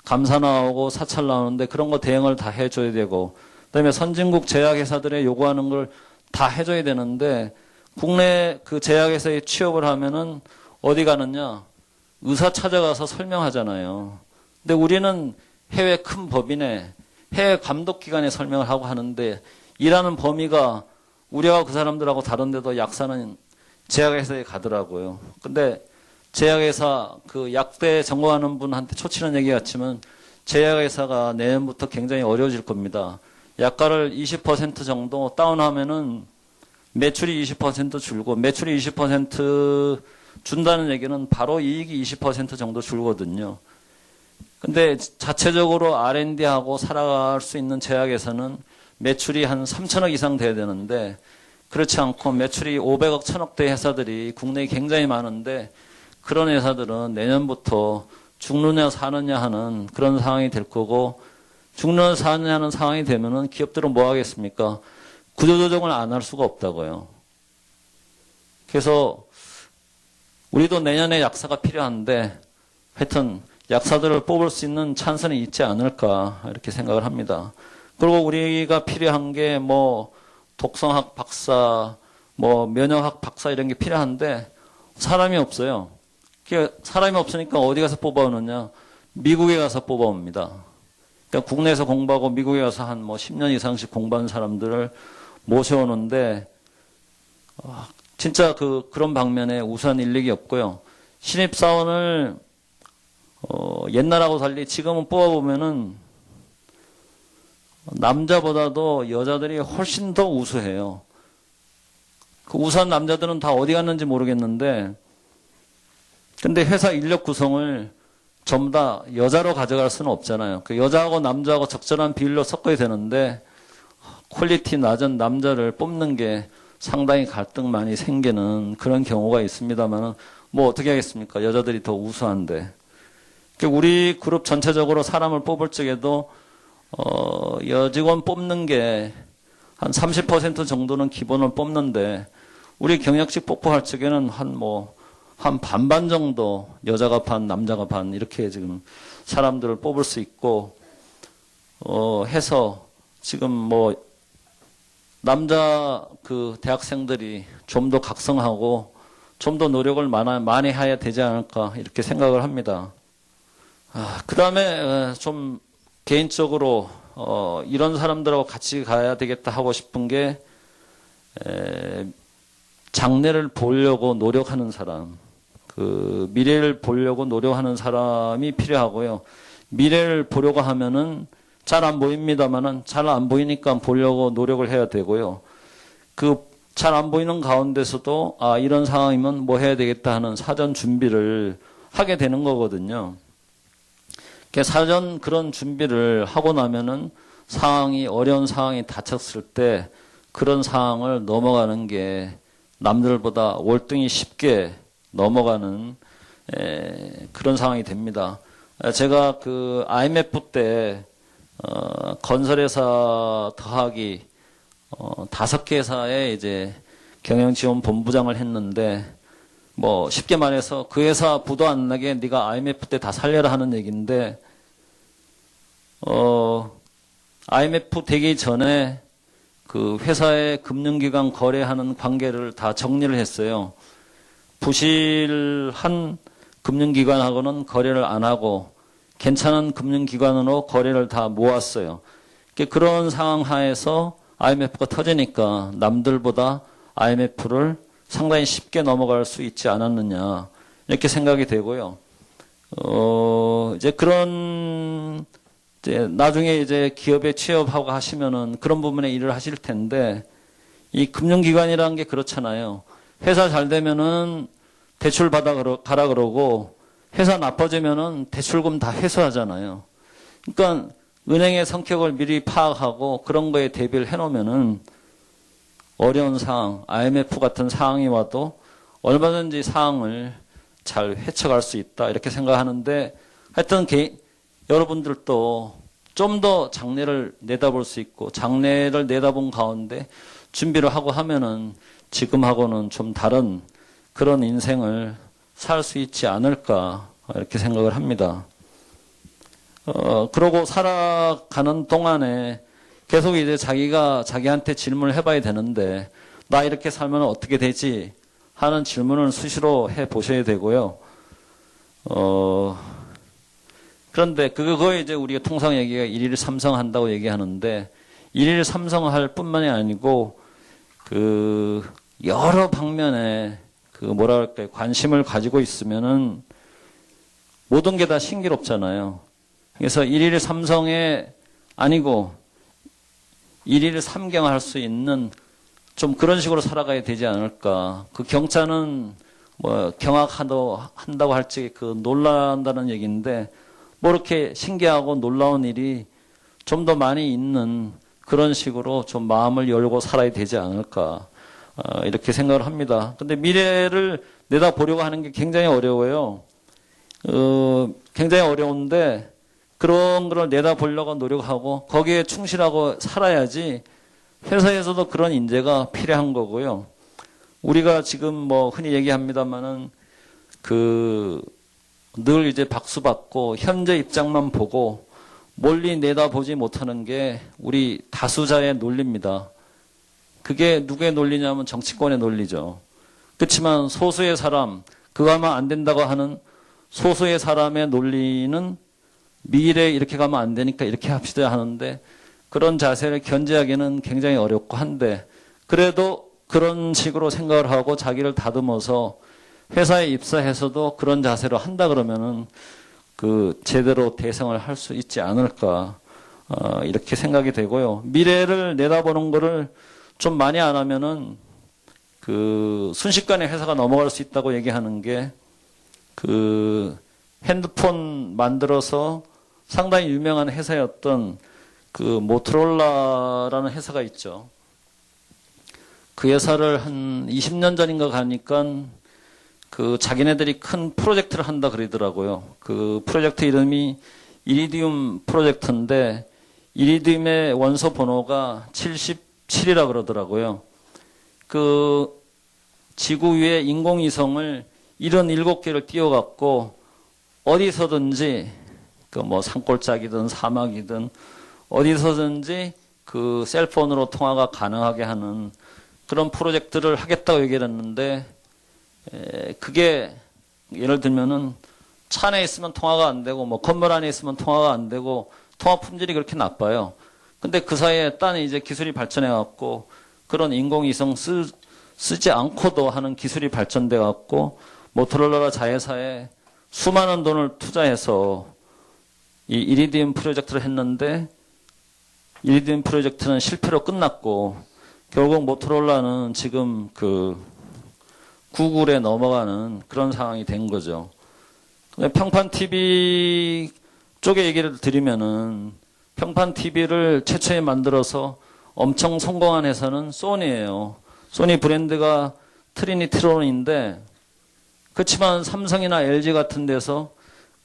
감사 나오고 사찰 나오는데 그런 거 대응을 다 해줘야 되고 그다음에 선진국 제약회사들의 요구하는 걸 다 해줘야 되는데 국내 그 제약회사에 취업을 하면은 어디 가느냐 의사 찾아가서 설명하잖아요. 근데 우리는 해외 큰 법인에 해외 감독기관에 설명을 하고 하는데 일하는 범위가 우리가 그 사람들하고 다른데도 약사는 제약회사에 가더라고요. 근데 제약회사 그 약대 전공하는 분한테 초치는 얘기 같지만 제약회사가 내년부터 굉장히 어려워질 겁니다. 약가를 20% 정도 다운하면은 매출이 20% 줄고 매출이 20% 준다는 얘기는 바로 이익이 20% 정도 줄거든요. 근데 자체적으로 R&D하고 살아갈 수 있는 제약회사는 매출이 한 3천억 이상 돼야 되는데 그렇지 않고 매출이 500억, 1000억대 회사들이 국내에 굉장히 많은데 그런 회사들은 내년부터 죽느냐 사느냐 하는 그런 상황이 될 거고 죽느냐 사느냐 하는 상황이 되면은 기업들은 뭐 하겠습니까? 구조조정을 안 할 수가 없다고요. 그래서 우리도 내년에 약사가 필요한데 하여튼 약사들을 뽑을 수 있는 찬스는 있지 않을까 이렇게 생각을 합니다. 그리고 우리가 필요한 게 뭐 독성학 박사, 뭐 면역학 박사 이런 게 필요한데 사람이 없어요. 사람이 없으니까 어디 가서 뽑아오느냐? 미국에 가서 뽑아옵니다. 그러니까 국내에서 공부하고 미국에 가서 한 뭐 10년 이상씩 공부한 사람들을 모셔오는데 진짜 그런 방면에 우수한 인력이 없고요. 신입사원을 옛날하고 달리 지금은 뽑아보면은 남자보다도 여자들이 훨씬 더 우수해요. 그 우수한 남자들은 다 어디 갔는지 모르겠는데 근데 회사 인력 구성을 전부 다 여자로 가져갈 수는 없잖아요. 그 여자하고 남자하고 적절한 비율로 섞어야 되는데 퀄리티 낮은 남자를 뽑는 게 상당히 갈등 많이 생기는 그런 경우가 있습니다만은 뭐 어떻게 하겠습니까? 여자들이 더 우수한데. 우리 그룹 전체적으로 사람을 뽑을 적에도 여직원 뽑는 게 한 30% 정도는 기본을 뽑는데 우리 경력직 뽑고 할 적에는 한 반반 정도 여자가 반 남자가 반 이렇게 지금 사람들을 뽑을 수 있고 해서 지금 뭐 남자 그 대학생들이 좀 더 각성하고 좀 더 노력을 많이 해야 되지 않을까 이렇게 생각을 합니다. 그 다음에 좀 개인적으로 이런 사람들하고 같이 가야 되겠다 하고 싶은 게 장래를 보려고 노력하는 사람, 그 미래를 보려고 노력하는 사람이 필요하고요. 미래를 보려고 하면은 잘 안 보입니다만은 잘 안 보이니까 보려고 노력을 해야 되고요. 그 잘 안 보이는 가운데서도 이런 상황이면 뭐 해야 되겠다 하는 사전 준비를 하게 되는 거거든요. 사전 그런 준비를 하고 나면은 어려운 상황이 닥쳤을 때 그런 상황을 넘어가는 게 남들보다 월등히 쉽게 넘어가는 그런 상황이 됩니다. 제가 그 IMF 때 건설회사 더하기 5개 회사에 이제 경영지원본부장을 했는데 뭐 쉽게 말해서 그 회사 부도 안 나게 네가 IMF 때 다 살려라 하는 얘기인데 IMF 되기 전에 그 회사의 금융기관 거래하는 관계를 다 정리를 했어요. 부실한 금융기관하고는 거래를 안 하고 괜찮은 금융기관으로 거래를 다 모았어요. 그런 상황 하에서 IMF가 터지니까 남들보다 IMF를 상당히 쉽게 넘어갈 수 있지 않았느냐 이렇게 생각이 되고요. 이제 나중에 이제 기업에 취업하고 하시면은 그런 부분에 일을 하실 텐데 이 금융기관이라는 게 그렇잖아요. 회사 잘 되면은 대출 받아 가라 그러고 회사 나빠지면은 대출금 다 회수하잖아요. 그러니까 은행의 성격을 미리 파악하고 그런 거에 대비를 해놓으면은 어려운 상황, IMF 같은 상황이 와도 얼마든지 상황을 잘 헤쳐갈 수 있다 이렇게 생각하는데 하여튼 여러분들도 좀 더 장래를 내다볼 수 있고 장래를 내다본 가운데 준비를 하고 하면은 지금하고는 좀 다른 그런 인생을 살 수 있지 않을까 이렇게 생각을 합니다. 그러고 살아가는 동안에 계속 이제 자기가 자기한테 질문을 해봐야 되는데 나 이렇게 살면 어떻게 되지 하는 질문을 수시로 해 보셔야 되고요. 그런데 그거 이제 우리가 통상 얘기가 일일 삼성한다고 얘기하는데 일일 삼성할 뿐만이 아니고 그 여러 방면에 그 뭐라 할까요 관심을 가지고 있으면은 모든 게 다 신기롭잖아요. 그래서 일일 삼성에 아니고 일일 삼경할 수 있는 좀 그런 식으로 살아가야 되지 않을까. 그 경차는 뭐 경악한다고 할지 그 놀란다는 얘기인데 뭐 이렇게 신기하고 놀라운 일이 좀 더 많이 있는 그런 식으로 좀 마음을 열고 살아야 되지 않을까. 이렇게 생각을 합니다. 근데 미래를 내다보려고 하는 게 굉장히 어려워요. 굉장히 어려운데 그런 걸 내다보려고 노력하고 거기에 충실하고 살아야지 회사에서도 그런 인재가 필요한 거고요. 우리가 지금 뭐 흔히 얘기합니다만은 늘 이제 박수 받고 현재 입장만 보고 멀리 내다보지 못하는 게 우리 다수자의 논리입니다. 그게 누구의 논리냐면 정치권의 논리죠. 그렇지만 소수의 사람, 그거 하면 안 된다고 하는 소수의 사람의 논리는 미래에 이렇게 가면 안 되니까 이렇게 합시다 하는데 그런 자세를 견제하기는 굉장히 어렵고 한데 그래도 그런 식으로 생각을 하고 자기를 다듬어서 회사에 입사해서도 그런 자세로 한다 그러면은 그 제대로 대성을 할 수 있지 않을까 이렇게 생각이 되고요. 미래를 내다보는 거를 좀 많이 안 하면은 그 순식간에 회사가 넘어갈 수 있다고 얘기하는 게 그 핸드폰 만들어서 상당히 유명한 회사였던 그 모토로라라는 회사가 있죠. 그 회사를 한 20년 전인가 가니까 그 자기네들이 큰 프로젝트를 한다 그러더라고요. 그 프로젝트 이름이 이리디움 프로젝트인데 이리디움의 원소 번호가 77이라 그러더라고요. 그 지구 위에 인공위성을 77개를 띄워갖고 어디서든지 그 뭐 산골짜기든 사막이든 어디서든지 그 셀폰으로 통화가 가능하게 하는 그런 프로젝트를 하겠다고 얘기를 했는데 그게 예를 들면은 차 안에 있으면 통화가 안 되고 뭐 건물 안에 있으면 통화가 안 되고 통화 품질이 그렇게 나빠요. 근데 그 사이에 딴 이제 기술이 발전해 갖고 그런 인공위성 쓰지 않고도 하는 기술이 발전돼 갖고 모토로라 자회사에 수많은 돈을 투자해서 이 이리디움 프로젝트를 했는데 이리디움 프로젝트는 실패로 끝났고 결국 모토로라는 지금 그 구글에 넘어가는 그런 상황이 된 거죠. 평판 TV 쪽에 얘기를 드리면은 평판 TV를 최초에 만들어서 엄청 성공한 회사는 소니예요. 소니 브랜드가 트리니트론인데 그렇지만 삼성이나 LG 같은 데서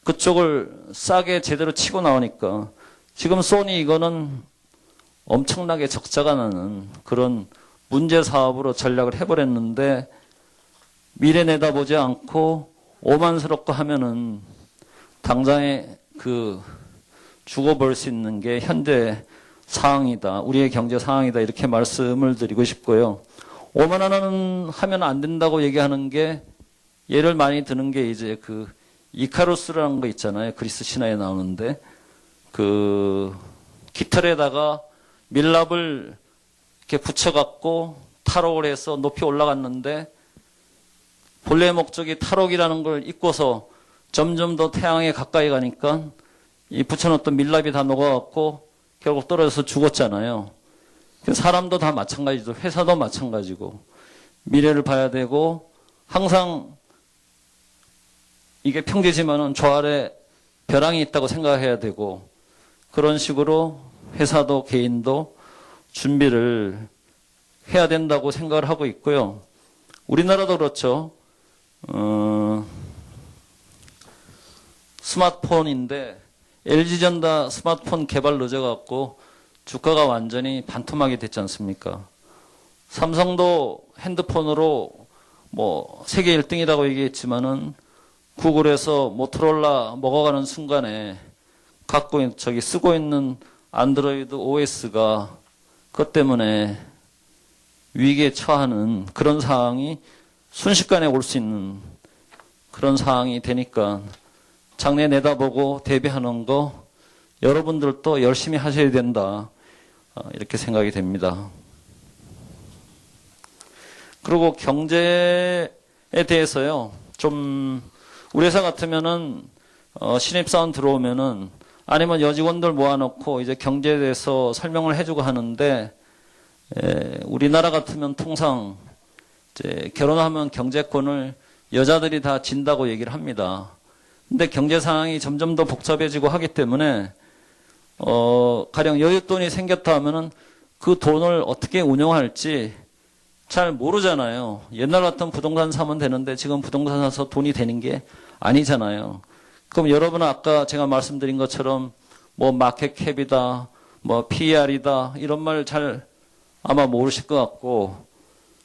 그쪽을 싸게 제대로 치고 나오니까 지금 소니 이거는 엄청나게 적자가 나는 그런 문제 사업으로 전략을 해버렸는데 미래 내다보지 않고 오만스럽고 하면은 당장에 그 죽어볼 수 있는 게 현재 상황이다. 우리의 경제 상황이다. 이렇게 말씀을 드리고 싶고요. 오만하면 안 된다고 얘기하는 게 예를 많이 드는 게 이제 그 이카루스라는 거 있잖아요. 그리스 신화에 나오는데 그 깃털에다가 밀랍을 이렇게 붙여갖고 탈옥을 해서 높이 올라갔는데 본래 목적이 탈옥이라는 걸 잊고서 점점 더 태양에 가까이 가니까 이 붙여놓던 밀랍이 다 녹아갖고 결국 떨어져서 죽었잖아요. 사람도 다 마찬가지죠. 회사도 마찬가지고 미래를 봐야 되고 항상 이게 평지지만은 저 아래 벼랑이 있다고 생각해야 되고 그런 식으로 회사도 개인도 준비를 해야 된다고 생각을 하고 있고요. 우리나라도 그렇죠. 스마트폰인데 LG전자 스마트폰 개발 늦어갖고 주가가 완전히 반토막이 됐지 않습니까? 삼성도 핸드폰으로 뭐 세계 1등이라고 얘기했지만은 구글에서 모토로라 먹어가는 순간에 쓰고 있는 안드로이드 OS가 그것 때문에 위기에 처하는 그런 상황이 순식간에 올 수 있는 그런 상황이 되니까 장래 내다보고 대비하는 거 여러분들도 열심히 하셔야 된다. 이렇게 생각이 됩니다. 그리고 경제에 대해서요. 좀 우리 회사 같으면은 신입사원 들어오면은 아니면 여직원들 모아놓고 이제 경제에 대해서 설명을 해주고 하는데 우리나라 같으면 통상 이제 결혼하면 경제권을 여자들이 다 진다고 얘기를 합니다. 근데 경제 상황이 점점 더 복잡해지고 하기 때문에 가령 여윳돈이 생겼다 하면은 그 돈을 어떻게 운영할지 잘 모르잖아요. 옛날 같은 부동산 사면 되는데 지금 부동산 사서 돈이 되는 게 아니잖아요. 그럼 여러분은 아까 제가 말씀드린 것처럼 뭐 마켓캡이다, 뭐 PER이다 이런 말 잘 아마 모르실 것 같고,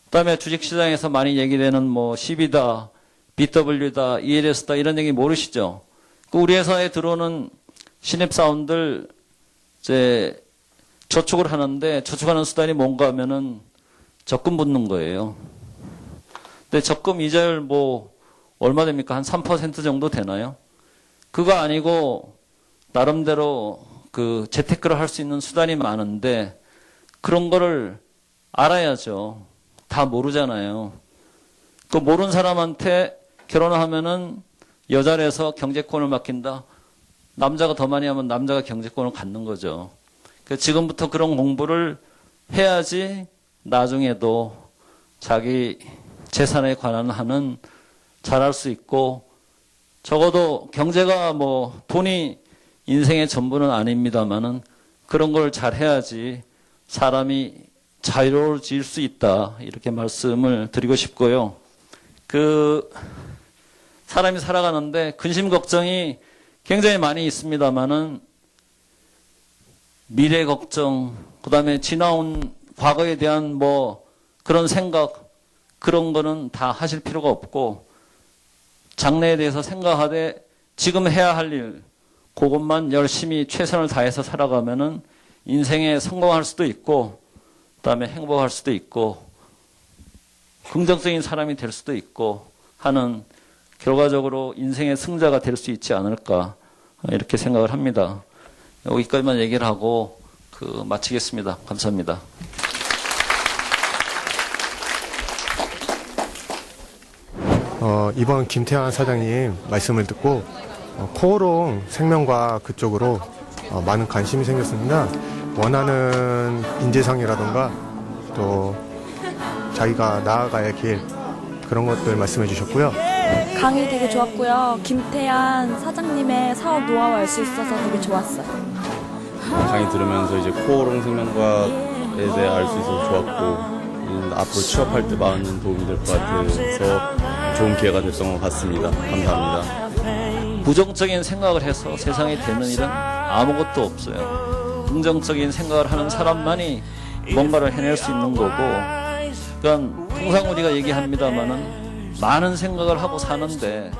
그다음에 주식시장에서 많이 얘기되는 뭐 CB다, BW다, ELS다 이런 얘기 모르시죠? 우리 회사에 들어오는 신입사원들 이제 저축을 하는데 저축하는 수단이 뭔가 하면은 적금 붓는 거예요. 근데 적금 이자율 뭐 얼마 됩니까? 한 3% 정도 되나요? 그거 아니고 나름대로 그 재테크를 할 수 있는 수단이 많은데 그런 거를 알아야죠. 다 모르잖아요. 그 모르는 사람한테 결혼을 하면은 여자라서 경제권을 맡긴다. 남자가 더 많이 하면 남자가 경제권을 갖는 거죠. 그러니까 지금부터 그런 공부를 해야지 나중에도 자기 재산에 관한 하는 잘할 수 있고, 적어도 경제가 뭐 돈이 인생의 전부는 아닙니다만은 그런 걸 잘 해야지 사람이 자유로워질 수 있다. 이렇게 말씀을 드리고 싶고요. 사람이 살아가는데 근심 걱정이 굉장히 많이 있습니다만은 미래 걱정, 그 다음에 지나온 과거에 대한 뭐 그런 생각, 그런 거는 다 하실 필요가 없고 장래에 대해서 생각하되 지금 해야 할 일, 그것만 열심히 최선을 다해서 살아가면은 인생에 성공할 수도 있고, 그 다음에 행복할 수도 있고, 긍정적인 사람이 될 수도 있고 하는 결과적으로 인생의 승자가 될 수 있지 않을까 이렇게 생각을 합니다. 여기까지만 얘기를 하고 마치겠습니다. 감사합니다. 이번 김태환 사장님 말씀을 듣고 코오롱 생명과학 그쪽으로 많은 관심이 생겼습니다. 원하는 인재상이라던가 또 자기가 나아가야 할 길, 그런 것들 말씀해 주셨고요. 강의 되게 좋았고요. 김태한 사장님의 사업 노하우 알 수 있어서 되게 좋았어요. 강의 들으면서 이제 코오롱 생명과학에 대해 알 수 있어서 좋았고, 앞으로 취업할 때 많은 도움이 될 것 같아서 좋은 기회가 됐던 것 같습니다. 감사합니다. 부정적인 생각을 해서 세상에 되는 일은 아무것도 없어요. 긍정적인 생각을 하는 사람만이 뭔가를 해낼 수 있는 거고, 그러니까 통상 우리가 얘기합니다만은 많은 생각을 하고 사는데